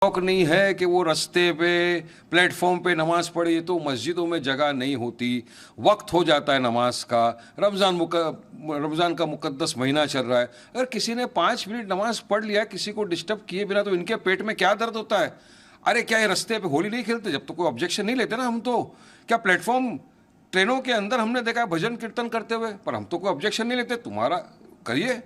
शौक नहीं है कि वो रास्ते पे प्लेटफॉर्म पे नमाज पढ़े। ये तो मस्जिदों में जगह नहीं होती, वक्त हो जाता है नमाज का। रमज़ान का मुकद्दस महीना चल रहा है। अगर किसी ने 5 मिनट नमाज पढ़ लिया किसी को डिस्टर्ब किए बिना, तो इनके पेट में क्या दर्द होता है। अरे क्या ये रास्ते पे होली नहीं खेलते? जब तो कोई ऑब्जेक्शन नहीं लेते ना हम तो। क्या प्लेटफॉर्म ट्रेनों के अंदर हमने देखा है भजन कीर्तन करते हुए, पर हम तो कोई ऑब्जेक्शन नहीं लेते। तुम्हारा करिए।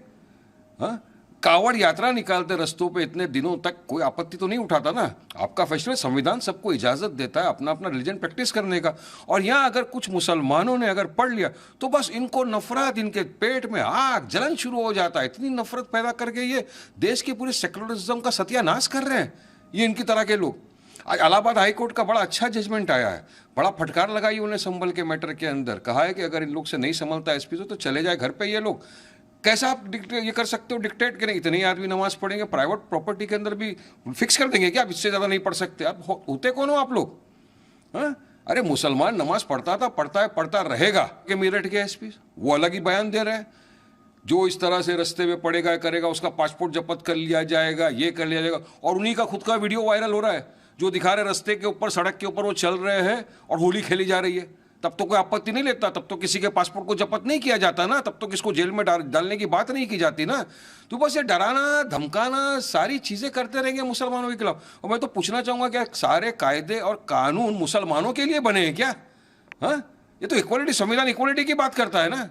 हाँ, कावड़ यात्रा निकालते रस्तों पे इतने दिनों तक, कोई आपत्ति तो नहीं उठाता ना। आपका फेस्टिवल, संविधान सबको इजाजत देता है अपना अपना रिलीजन प्रैक्टिस करने का। और यहाँ अगर कुछ मुसलमानों ने अगर पढ़ लिया तो बस इनको नफरत, इनके पेट में आग जलन शुरू हो जाता है। इतनी नफरत पैदा करके ये देश की पूरी सेकुलरिज्म का सत्यानाश कर रहे हैं ये इनकी तरह के लोग। आज इलाहाबाद हाई कोर्ट का बड़ा अच्छा जजमेंट आया है। बड़ा फटकार लगाई उन्हें संभल के मैटर के अंदर। कहा है कि अगर इन लोग से नहीं संभलता एसपी से तो चले जाए घर पे ये लोग। कैसा आप ये कर सकते हो डिक्टेट करें इतने ही आदमी नमाज पढ़ेंगे? प्राइवेट प्रॉपर्टी के अंदर भी फिक्स कर देंगे क्या आप इससे ज़्यादा नहीं पढ़ सकते? आप होते कौन हो आप लोग? हाँ, अरे मुसलमान नमाज पढ़ता था, पढ़ता है, पढ़ता रहेगा। कि मेरठ के एसपी वो अलग ही बयान दे रहे हैं। जो इस तरह से रास्ते में पड़ेगा करेगा उसका पासपोर्ट जब्त कर लिया जाएगा, ये कर लिया जाएगा। और उन्हीं का खुद का वीडियो वायरल हो रहा है जो दिखा रहे रास्ते के ऊपर, सड़क के ऊपर वो चल रहे हैं और होली खेली जा रही है। तब तो कोई आपत्ति नहीं लेता, तब तो किसी के पासपोर्ट को जब्त नहीं किया जाता ना, तब तो किसको जेल में डालने की बात नहीं की जाती ना। तो बस ये डराना धमकाना सारी चीज़ें करते रहेंगे मुसलमानों के खिलाफ। और मैं तो पूछना चाहूँगा क्या सारे कायदे और कानून मुसलमानों के लिए बने हैं क्या? हाँ, ये तो इक्वलिटी, संविधान इक्वलिटी की बात करता है ना।